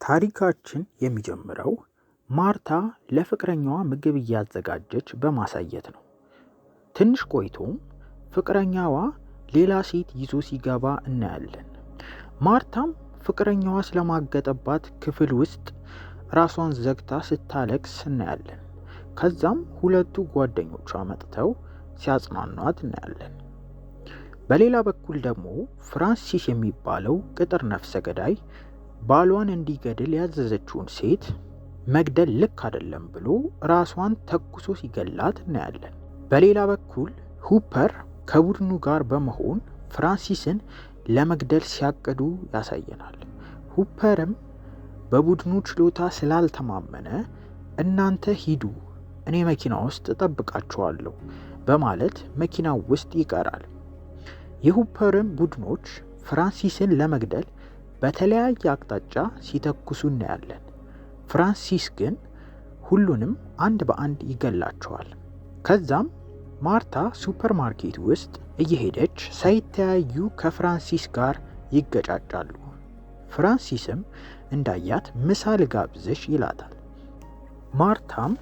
ታሪካችን የሚጀምረው ማርታ ለፍቅረኛዋ ምግብ እያዘጋጀች በማሳየት ነው። ትንሽ ቆይቶም ፍቅረኛዋ ሌላ ሴት ይዞ ሲገባ እናያለን። ማርታም ፍቅረኛዋ ስለማገጠባት ክፍል ውስጥ ራሷን ዘግታ ስታለቅስ እናያለን። ከዛም ሁለቱ ጓደኞቿ መጥተው ሲያጽናኗት እናያለን። በሌላ በኩል ደግሞ ፍራንሲስ የሚባለው ቅጥር ነፍሰ ገዳይ ባሏን እንዲገድል ያዘዘችውን ሴት መግደል ልክ አይደለም ብሎ ራሷን ተኩሶ ሲገላት እናያለን። በሌላ በኩል ሁፐር ከቡድኑ ጋር በመሆን ፍራንሲስን ለመግደል ሲያቅዱ ያሳየናል። ሁፐርም በቡድኑ ችሎታ ስላልተማመነ እናንተ ሂዱ፣ እኔ መኪና ውስጥ እጠብቃችኋለሁ በማለት መኪናው ውስጥ ይቀራል። የሁፐርም ቡድኖች ፍራንሲስን ለመግደል በተለያየ አቅጣጫ ሲተኩሱ እናያለን። ፍራንሲስ ግን ሁሉንም አንድ በአንድ ይገላቸዋል። ከዛም ማርታ ሱፐርማርኬት ውስጥ እየሄደች ሳይተያዩ ከፍራንሲስ ጋር ይገጫጫሉ። ፍራንሲስም እንዳያት ምሳ ልጋብዝሽ ይላታል። ማርታም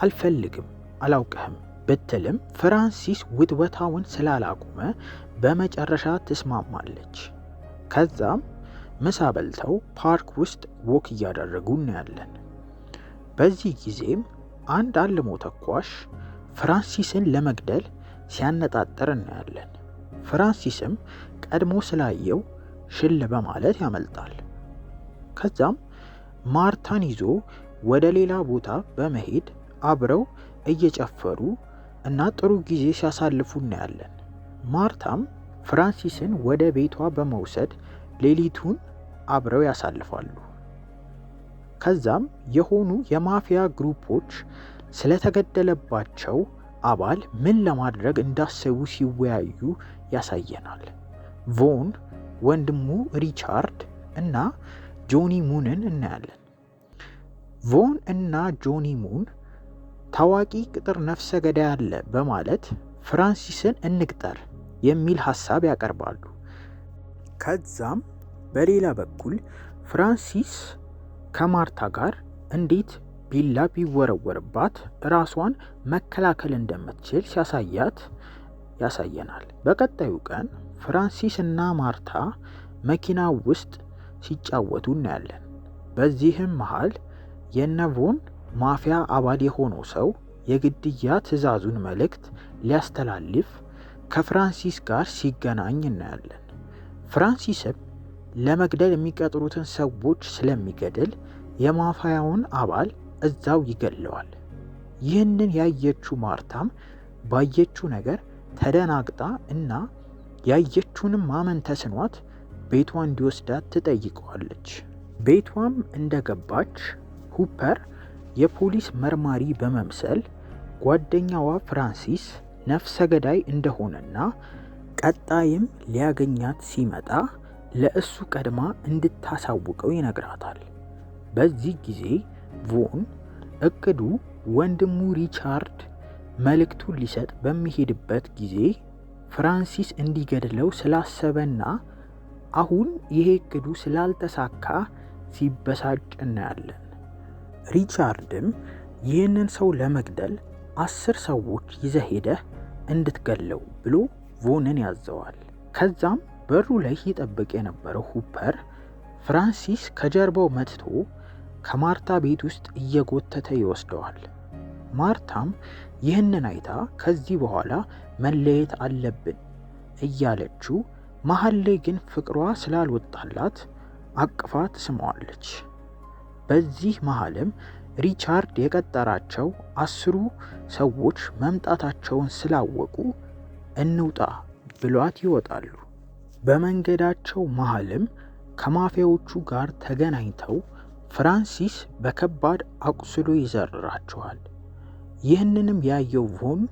አልፈልግም፣ አላውቅህም ብትልም ፍራንሲስ ውትወታውን ስላላቆመ በመጨረሻ ትስማማለች። ከዛም ምሳ በልተው ፓርክ ውስጥ ወክ እያደረጉ እናያለን። በዚህ ጊዜም አንድ አልሞ ተኳሽ ፍራንሲስን ለመግደል ሲያነጣጥር እናያለን። ፍራንሲስም ቀድሞ ስላየው ሽል በማለት ያመልጣል። ከዛም ማርታን ይዞ ወደ ሌላ ቦታ በመሄድ አብረው እየጨፈሩ እና ጥሩ ጊዜ ሲያሳልፉ እናያለን። ማርታም ፍራንሲስን ወደ ቤቷ በመውሰድ ሌሊቱን አብረው ያሳልፋሉ። ከዛም የሆኑ የማፊያ ግሩፖች ስለተገደለባቸው አባል ምን ለማድረግ እንዳሰቡ ሲወያዩ ያሳየናል። ቮን፣ ወንድሙ ሪቻርድ እና ጆኒ ሙንን እናያለን። ቮን እና ጆኒ ሙን ታዋቂ ቅጥር ነፍሰ ገዳይ አለ በማለት ፍራንሲስን እንቅጠር የሚል ሀሳብ ያቀርባሉ። ከዛም በሌላ በኩል ፍራንሲስ ከማርታ ጋር እንዴት ቢላ ቢወረወርባት ራሷን መከላከል እንደምትችል ሲያሳያት ያሳየናል። በቀጣዩ ቀን ፍራንሲስ እና ማርታ መኪና ውስጥ ሲጫወቱ እናያለን። በዚህም መሃል የነቮን ማፊያ አባል የሆነው ሰው የግድያ ትዕዛዙን መልእክት ሊያስተላልፍ ከፍራንሲስ ጋር ሲገናኝ እናያለን። ፍራንሲስም ለመግደል የሚቀጥሩትን ሰዎች ስለሚገድል የማፊያውን አባል እዛው ይገለዋል። ይህንን ያየችው ማርታም ባየችው ነገር ተደናግጣ እና ያየችውንም ማመን ተስኗት ቤቷ እንዲወስዳት ትጠይቀዋለች። ቤቷም እንደገባች ሁፐር የፖሊስ መርማሪ በመምሰል ጓደኛዋ ፍራንሲስ ነፍሰ ገዳይ እንደሆነና ቀጣይም ሊያገኛት ሲመጣ ለእሱ ቀድማ እንድታሳውቀው ይነግራታል። በዚህ ጊዜ ቮን እቅዱ ወንድሙ ሪቻርድ መልእክቱን ሊሰጥ በሚሄድበት ጊዜ ፍራንሲስ እንዲገድለው ስላሰበና አሁን ይሄ እቅዱ ስላልተሳካ ሲበሳጭ እናያለን። ሪቻርድም ይህንን ሰው ለመግደል 10 ሰዎች ይዘህ ሄደህ እንድትገለው ብሎ ቮንን ያዘዋል። ከዛም በሩ ላይ ይጠብቅ የነበረው ሁፐር ፍራንሲስ ከጀርባው መትቶ ከማርታ ቤት ውስጥ እየጎተተ ይወስደዋል። ማርታም ይህንን አይታ ከዚህ በኋላ መለየት አለብን እያለችው መሀል ላይ ግን ፍቅሯ ስላልወጣላት አቅፋ ትስመዋለች። በዚህ መሀልም ሪቻርድ የቀጠራቸው 10 ሰዎች መምጣታቸውን ስላወቁ እንውጣ ብሏት ይወጣሉ። በመንገዳቸው መሃልም ከማፊያዎቹ ጋር ተገናኝተው ፍራንሲስ በከባድ አቁስሎ ይዘርራቸዋል። ይህንንም ያየው ቮን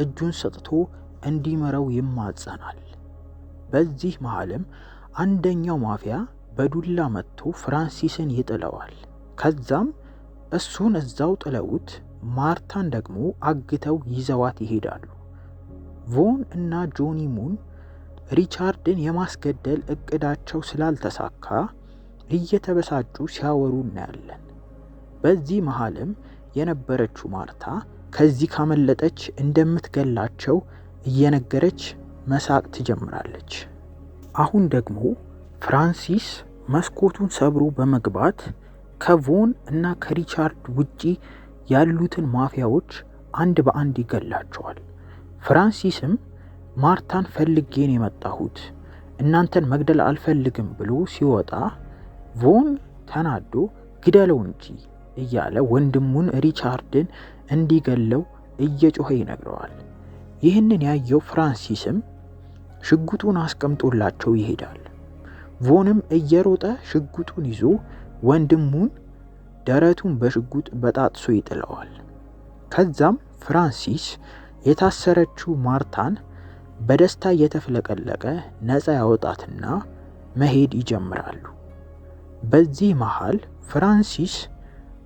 እጁን ሰጥቶ እንዲመረው ይማጸናል። በዚህ መሃልም አንደኛው ማፊያ በዱላ መጥቶ ፍራንሲስን ይጥለዋል። ከዛም እሱን እዛው ጥለውት ማርታን ደግሞ አግተው ይዘዋት ይሄዳሉ። ቮን እና ጆኒ ሙን ሪቻርድን የማስገደል እቅዳቸው ስላልተሳካ እየተበሳጩ ሲያወሩ እናያለን። በዚህ መሃልም የነበረችው ማርታ ከዚህ ካመለጠች እንደምትገላቸው እየነገረች መሳቅ ትጀምራለች። አሁን ደግሞ ፍራንሲስ መስኮቱን ሰብሮ በመግባት ከቮን እና ከሪቻርድ ውጪ ያሉትን ማፊያዎች አንድ በአንድ ይገላቸዋል። ፍራንሲስም ማርታን ፈልጌን የመጣሁት እናንተን መግደል አልፈልግም ብሎ ሲወጣ ቮን ተናዶ ግደለው እንጂ እያለ ወንድሙን ሪቻርድን እንዲገለው እየጮኸ ይነግረዋል። ይህንን ያየው ፍራንሲስም ሽጉጡን አስቀምጦላቸው ይሄዳል። ቮንም እየሮጠ ሽጉጡን ይዞ ወንድሙን ደረቱን በሽጉጥ በጣጥሶ ይጥለዋል። ከዛም ፍራንሲስ የታሰረችው ማርታን በደስታ እየተፍለቀለቀ ነፃ ያወጣትና መሄድ ይጀምራሉ። በዚህ መሃል ፍራንሲስ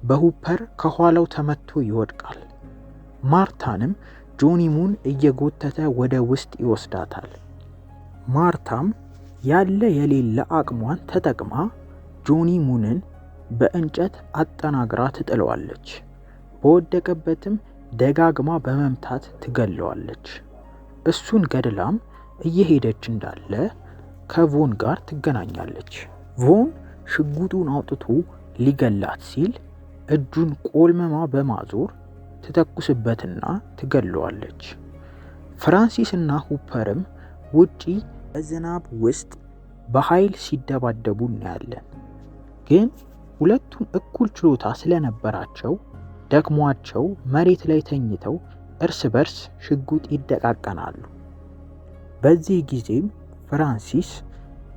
በሁፐር ከኋላው ተመቶ ይወድቃል። ማርታንም ጆኒ ሙን እየጎተተ ወደ ውስጥ ይወስዳታል። ማርታም ያለ የሌለ አቅሟን ተጠቅማ ጆኒ ሙንን በእንጨት አጠናግራ ትጥለዋለች። በወደቀበትም ደጋግማ በመምታት ትገለዋለች። እሱን ገድላም እየሄደች እንዳለ ከቮን ጋር ትገናኛለች። ቮን ሽጉጡን አውጥቶ ሊገላት ሲል እጁን ቆልመማ በማዞር ትተኩስበትና ትገለዋለች። ፍራንሲስ እና ሁፐርም ውጪ በዝናብ ውስጥ በኃይል ሲደባደቡ እናያለን። ግን ሁለቱም እኩል ችሎታ ስለነበራቸው ደክሟቸው መሬት ላይ ተኝተው እርስ በርስ ሽጉጥ ይደቃቀናሉ። በዚህ ጊዜም ፍራንሲስ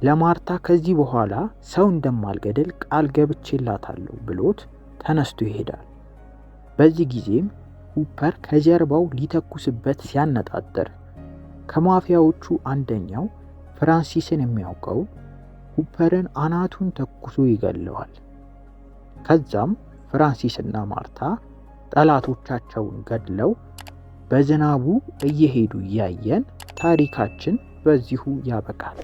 ለማርታ ከዚህ በኋላ ሰው እንደማልገድል ቃል ገብቼላታለሁ ብሎት ተነስቶ ይሄዳል። በዚህ ጊዜም ሁፐር ከጀርባው ሊተኩስበት ሲያነጣጥር ከማፊያዎቹ አንደኛው ፍራንሲስን የሚያውቀው ሁፐርን አናቱን ተኩሶ ይገለዋል። ከዛም ፍራንሲስ እና ማርታ ጠላቶቻቸውን ገድለው በዝናቡ እየሄዱ እያየን ታሪካችን በዚሁ ያበቃል።